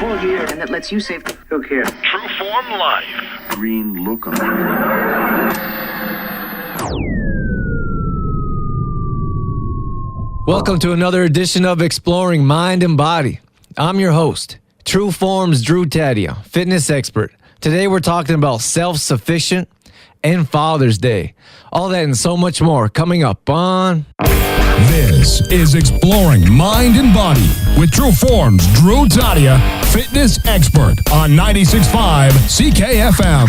cool gear, and that lets you save. Look here. True Form Life. Green look on Welcome to another edition of Exploring Mind and Body. I'm your host, True Form's Drew Tadia, fitness expert. Today we're talking about self-sufficient and Father's Day. All that and so much more coming up on... This is Exploring Mind and Body with True Form's Drew Tadia, fitness expert on 96.5 CKFM.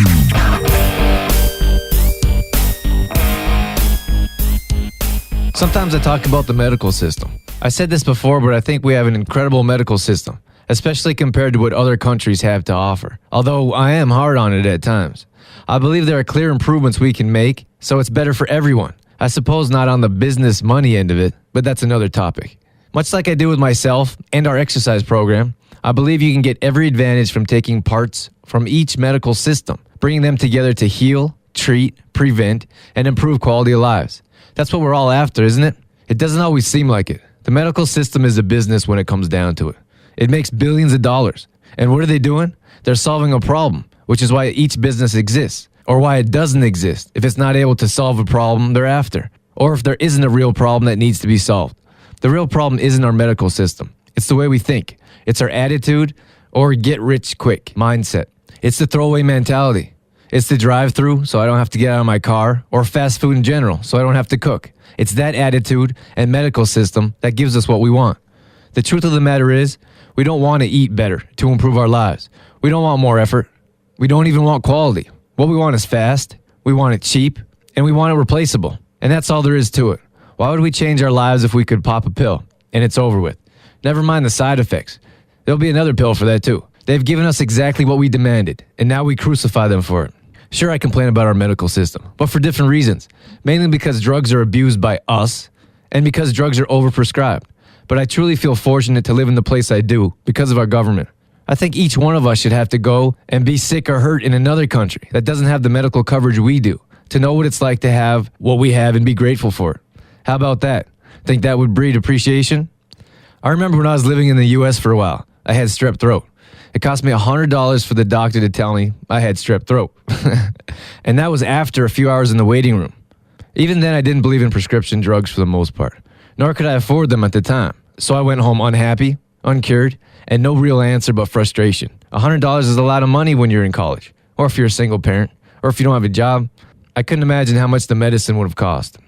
Sometimes I talk about the medical system. I said this before, but I think we have an incredible medical system, especially compared to what other countries have to offer. Although I am hard on it at times. I believe there are clear improvements we can make, so it's better for everyone. I suppose not on the business money end of it, but that's another topic. Much like I do with myself and our exercise program, I believe you can get every advantage from taking parts from each medical system, bringing them together to heal, treat, prevent, and improve quality of lives. That's what we're all after, isn't it? It doesn't always seem like it. The medical system is a business when it comes down to it. It makes billions of dollars. And what are they doing? They're solving a problem, which is why each business exists, or why it doesn't exist if it's not able to solve a problem they're after, or if there isn't a real problem that needs to be solved. The real problem isn't our medical system. It's the way we think. It's our attitude or get-rich-quick mindset. It's the throwaway mentality. It's the drive-through so I don't have to get out of my car, or fast food in general so I don't have to cook. It's that attitude and medical system that gives us what we want. The truth of the matter is, we don't want to eat better to improve our lives. We don't want more effort. We don't even want quality. What we want is fast, we want it cheap, and we want it replaceable. And that's all there is to it. Why would we change our lives if we could pop a pill and it's over with? Never mind the side effects. There'll be another pill for that too. They've given us exactly what we demanded, and now we crucify them for it. Sure, I complain about our medical system, but for different reasons. Mainly because drugs are abused by us, and because drugs are overprescribed. But I truly feel fortunate to live in the place I do because of our government. I think each one of us should have to go and be sick or hurt in another country that doesn't have the medical coverage we do, to know what it's like to have what we have and be grateful for it. How about that? Think that would breed appreciation? I remember when I was living in the U.S. for a while, I had strep throat. It cost me $100 for the doctor to tell me I had strep throat. And that was after a few hours in the waiting room. Even then, I didn't believe in prescription drugs for the most part, nor could I afford them at the time. So I went home unhappy, uncured, and no real answer but frustration. $100 is a lot of money when you're in college, or if you're a single parent, or if you don't have a job. I couldn't imagine how much the medicine would have cost.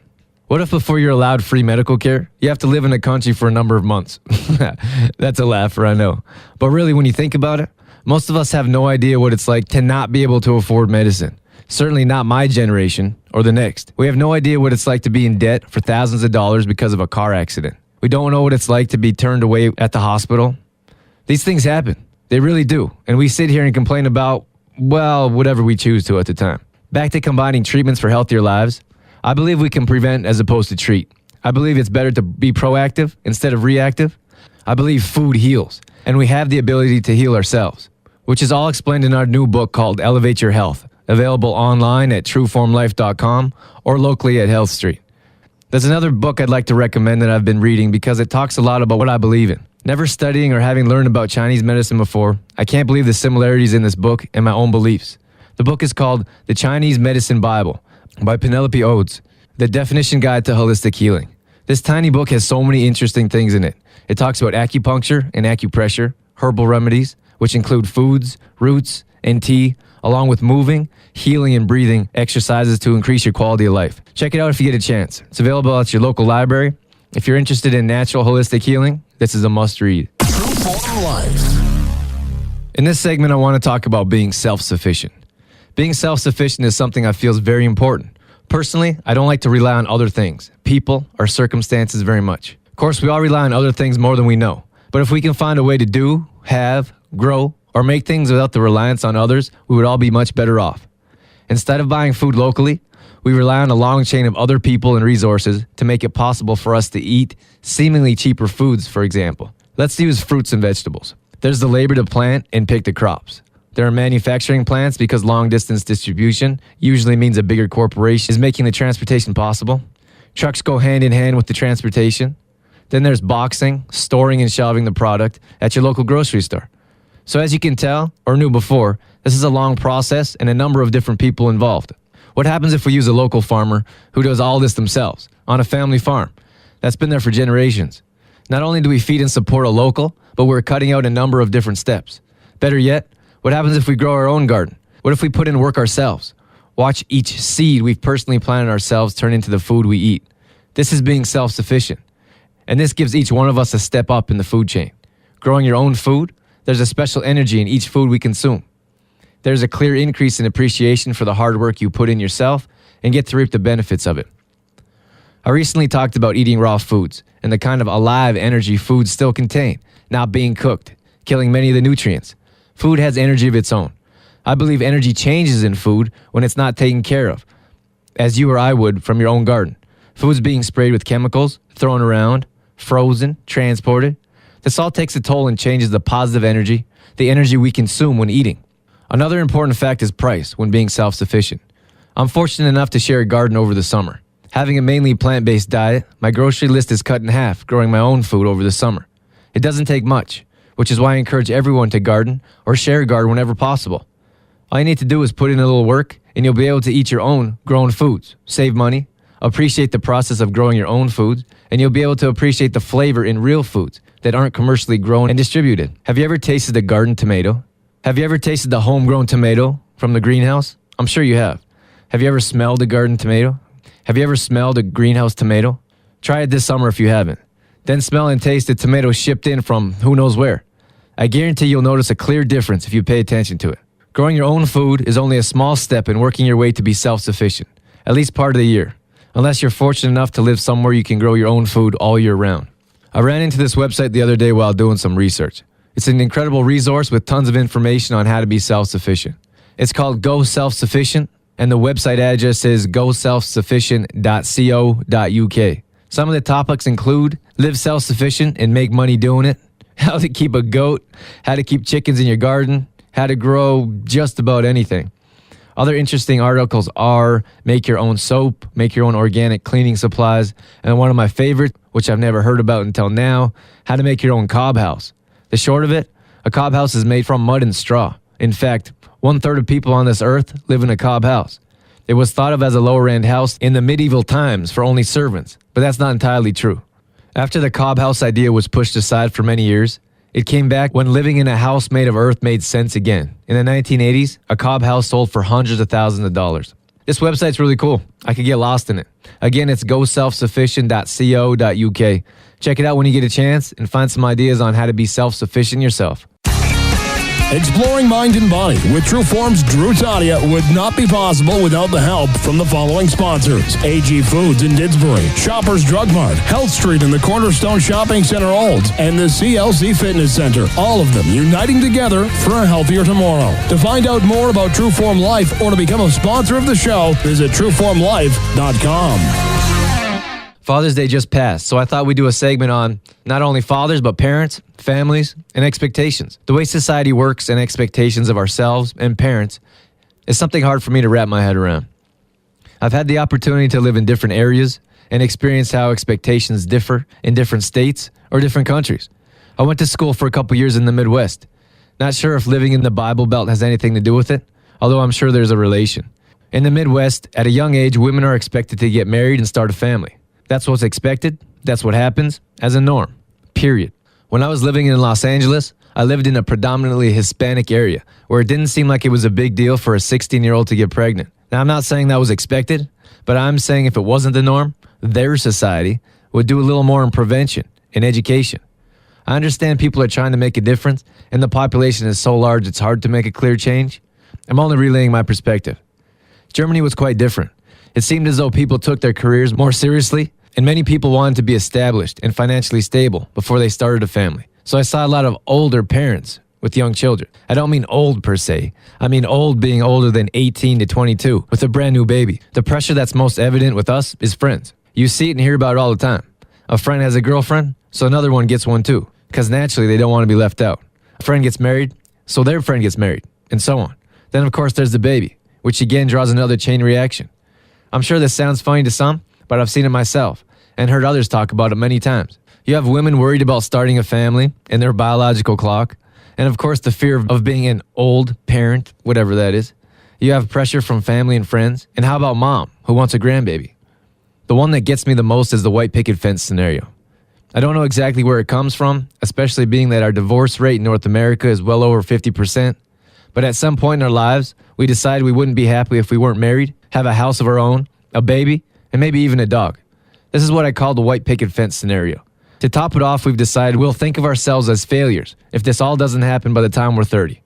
What if before you're allowed free medical care, you have to live in a country for a number of months? That's a laugher, I know. But really, when you think about it, most of us have no idea what it's like to not be able to afford medicine. Certainly not my generation or the next. We have no idea what it's like to be in debt for thousands of dollars because of a car accident. We don't know what it's like to be turned away at the hospital. These things happen. They really do. And we sit here and complain about, well, whatever we choose to at the time. Back to combining treatments for healthier lives. I believe we can prevent as opposed to treat. I believe it's better to be proactive instead of reactive. I believe food heals, and we have the ability to heal ourselves, which is all explained in our new book called Elevate Your Health, available online at trueformlife.com or locally at Health Street. There's another book I'd like to recommend that I've been reading because it talks a lot about what I believe in. Never studying or having learned about Chinese medicine before, I can't believe the similarities in this book and my own beliefs. The book is called The Chinese Medicine Bible by Penelope Odes, the definition guide to holistic healing. This tiny book has so many interesting things in it. It talks about acupuncture and acupressure, herbal remedies, which include foods, roots, and tea, along with moving, healing, and breathing exercises to increase your quality of life. Check it out if you get a chance. It's available at your local library. If you're interested in natural holistic healing, this is a must-read. True Form Life. In this segment, I want to talk about being self-sufficient. Being self-sufficient is something I feel is very important. Personally, I don't like to rely on other things, people, or circumstances very much. Of course, we all rely on other things more than we know. But if we can find a way to do, have, grow, or make things without the reliance on others, we would all be much better off. Instead of buying food locally, we rely on a long chain of other people and resources to make it possible for us to eat seemingly cheaper foods, for example. Let's use fruits and vegetables. There's the labor to plant and pick the crops. There are manufacturing plants because long-distance distribution usually means a bigger corporation is making the transportation possible. Trucks go hand in hand with the transportation. Then there's boxing, storing and shelving the product at your local grocery store. So as you can tell, or knew before, this is a long process and a number of different people involved. What happens if we use a local farmer who does all this themselves on a family farm that's been there for generations? Not only do we feed and support a local, but we're cutting out a number of different steps. Better yet, what happens if we grow our own garden? What if we put in work ourselves? Watch each seed we've personally planted ourselves turn into the food we eat. This is being self-sufficient. And this gives each one of us a step up in the food chain. Growing your own food, there's a special energy in each food we consume. There's a clear increase in appreciation for the hard work you put in yourself and get to reap the benefits of it. I recently talked about eating raw foods and the kind of alive energy foods still contain, not being cooked, killing many of the nutrients. Food has energy of its own. I believe energy changes in food when it's not taken care of, as you or I would from your own garden. Food's being sprayed with chemicals, thrown around, frozen, transported. This all takes a toll and changes the positive energy, the energy we consume when eating. Another important fact is price when being self-sufficient. I'm fortunate enough to share a garden over the summer. Having a mainly plant-based diet, my grocery list is cut in half growing my own food over the summer. It doesn't take much, which is why I encourage everyone to garden or share a garden whenever possible. All you need to do is put in a little work and you'll be able to eat your own grown foods, save money, appreciate the process of growing your own foods, and you'll be able to appreciate the flavor in real foods that aren't commercially grown and distributed. Have you ever tasted a garden tomato? Have you ever tasted the homegrown tomato from the greenhouse? I'm sure you have. Have you ever smelled a garden tomato? Have you ever smelled a greenhouse tomato? Try it this summer if you haven't. Then smell and taste the tomato shipped in from who knows where. I guarantee you'll notice a clear difference if you pay attention to it. Growing your own food is only a small step in working your way to be self-sufficient, at least part of the year, unless you're fortunate enough to live somewhere you can grow your own food all year round. I ran into this website the other day while doing some research. It's an incredible resource with tons of information on how to be self-sufficient. It's called Go Self-Sufficient, and the website address is goselfsufficient.co.uk. Some of the topics include live self-sufficient and make money doing it, how to keep a goat, how to keep chickens in your garden, how to grow just about anything. Other interesting articles are make your own soap, make your own organic cleaning supplies, and one of my favorites, which I've never heard about until now, how to make your own cob house. The short of it, a cob house is made from mud and straw. In fact, 1/3 of people on this earth live in a cob house. It was thought of as a lower-end house in the medieval times for only servants, but that's not entirely true. After the cob house idea was pushed aside for many years, it came back when living in a house made of earth made sense again. In the 1980s, a cob house sold for hundreds of thousands of dollars. This website's really cool. I could get lost in it. Again, it's goselfsufficient.co.uk. Check it out when you get a chance and find some ideas on how to be self-sufficient yourself. Exploring mind and body with True Form's Drew Tadia would not be possible without the help from the following sponsors: AG Foods in Didsbury, Shoppers Drug Mart, Health Street in the Cornerstone Shopping Center Olds, and the CLC Fitness Center. All of them uniting together for a healthier tomorrow. To find out more about True Form Life or to become a sponsor of the show, visit trueformlife.com. Father's Day just passed, so I thought we'd do a segment on not only fathers, but parents, families, and expectations. The way society works and expectations of ourselves and parents is something hard for me to wrap my head around. I've had the opportunity to live in different areas and experience how expectations differ in different states or different countries. I went to school for a couple years in the Midwest. Not sure if living in the Bible Belt has anything to do with it, although I'm sure there's a relation. In the Midwest, at a young age, women are expected to get married and start a family. That's what's expected. That's what happens as a norm, period. When I was living in Los Angeles, I lived in a predominantly Hispanic area where it didn't seem like it was a big deal for a 16-year-old to get pregnant. Now, I'm not saying that was expected, but I'm saying if it wasn't the norm, their society would do a little more in prevention and education. I understand people are trying to make a difference, and the population is so large it's hard to make a clear change. I'm only relaying my perspective. Germany was quite different. It seemed as though people took their careers more seriously, and many people wanted to be established and financially stable before they started a family. So I saw a lot of older parents with young children. I don't mean old per se. I mean old being older than 18 to 22 with a brand new baby. The pressure that's most evident with us is friends. You see it and hear about it all the time. A friend has a girlfriend, so another one gets one too, because naturally they don't want to be left out. A friend gets married, so their friend gets married, and so on. Then of course there's the baby, which again draws another chain reaction. I'm sure this sounds funny to some, but I've seen it myself and heard others talk about it many times. You have women worried about starting a family and their biological clock, And of course, the fear of being an old parent, whatever that is. You have pressure from family and friends. And how about mom, who wants a grandbaby? The one that gets me the most is the white picket fence scenario. I don't know exactly where it comes from, especially being that our divorce rate in North America is well over 50%. But at some point in our lives, we decided we wouldn't be happy if we weren't married, have a house of our own, a baby, and maybe even a dog. This is what I call the white picket fence scenario. To top it off, we've decided we'll think of ourselves as failures if this all doesn't happen by the time we're 30.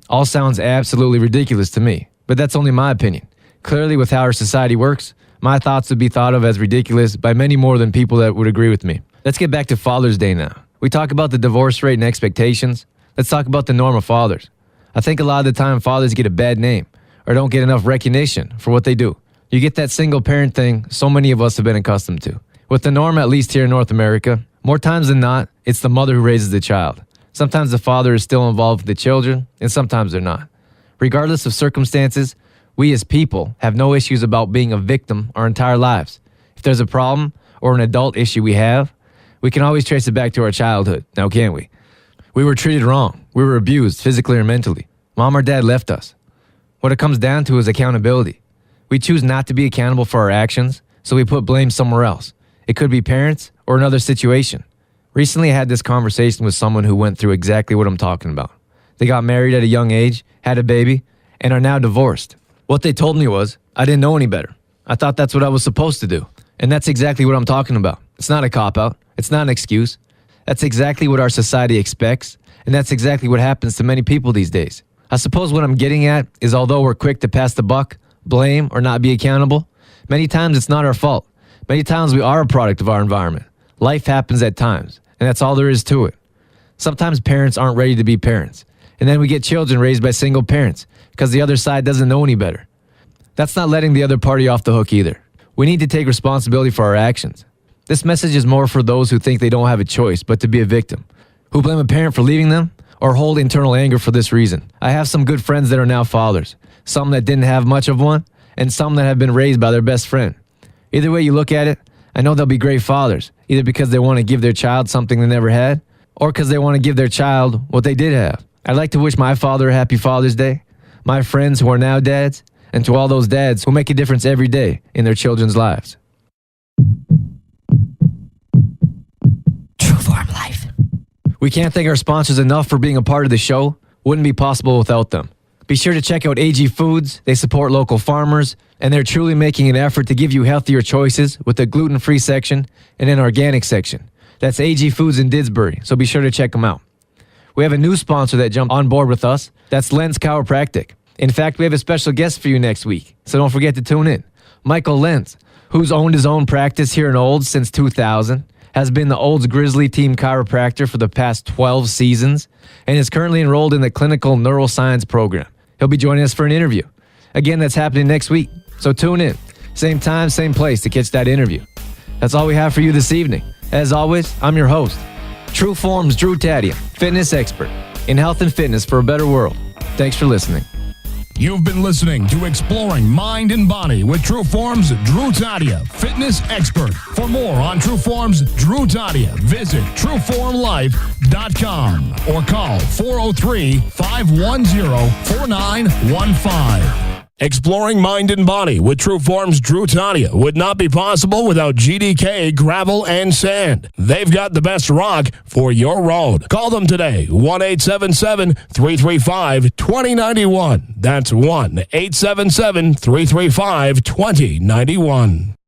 All sounds absolutely ridiculous to me, but that's only my opinion. Clearly, with how our society works, my thoughts would be thought of as ridiculous by many more than people that would agree with me. Let's get back to Father's Day now. We talk about the divorce rate and expectations. Let's talk about the norm of fathers. I think a lot of the time fathers get a bad name or don't get enough recognition for what they do. You get that single parent thing so many of us have been accustomed to. With the norm, at least here in North America, more times than not, it's the mother who raises the child. Sometimes the father is still involved with the children, and sometimes they're not. Regardless of circumstances, we as people have no issues about being a victim our entire lives. If there's a problem or an adult issue we have, we can always trace it back to our childhood, now can't we? We were treated wrong. We were abused physically or mentally. Mom or dad left us. What it comes down to is accountability. We choose not to be accountable for our actions, so we put blame somewhere else. It could be parents or another situation. Recently, I had this conversation with someone who went through exactly what I'm talking about. They got married at a young age, had a baby, and are now divorced. What they told me was, I didn't know any better. I thought that's what I was supposed to do. And that's exactly what I'm talking about. It's not a cop-out. It's not an excuse. That's exactly what our society expects, and that's exactly what happens to many people these days. I suppose what I'm getting at is although we're quick to pass the buck, blame, or not be accountable, many times it's not our fault. Many times we are a product of our environment. Life happens at times, and that's all there is to it. Sometimes parents aren't ready to be parents, and then we get children raised by single parents because the other side doesn't know any better. That's not letting the other party off the hook either. We need to take responsibility for our actions. This message is more for those who think they don't have a choice but to be a victim, who blame a parent for leaving them, or hold internal anger for this reason. I have some good friends that are now fathers, some that didn't have much of one, and some that have been raised by their best friend. Either way you look at it, I know they'll be great fathers, either because they want to give their child something they never had, or because they want to give their child what they did have. I'd like to wish my father a happy Father's Day, my friends who are now dads, and to all those dads who make a difference every day in their children's lives. True Form Life. We can't thank our sponsors enough for being a part of the show. Wouldn't be possible without them. Be sure to check out AG Foods. They support local farmers, and they're truly making an effort to give you healthier choices with a gluten-free section and an organic section. That's AG Foods in Didsbury, so be sure to check them out. We have a new sponsor that jumped on board with us. That's Lenz Chiropractic. In fact, we have a special guest for you next week, so don't forget to tune in. Michael Lenz, who's owned his own practice here in Olds since 2000, has been the Olds Grizzly team chiropractor for the past 12 seasons, and is currently enrolled in the clinical neuroscience program. He'll be joining us for an interview. Again, that's happening next week, so tune in. Same time, same place to catch that interview. That's all we have for you this evening. As always, I'm your host, True Form's Drew Tadia, fitness expert in health and fitness for a better world. Thanks for listening. You've been listening to Exploring Mind and Body with True Form's Drew Tadia, fitness expert. For more on True Form's Drew Tadia, visit trueformlife.com or call 403-510-4915. Exploring Mind and Body with True Form's Drew Tadia would not be possible without GDK Gravel and Sand. They've got the best rock for your road. Call them today, 1-877-335-2091. That's 1-877-335-2091.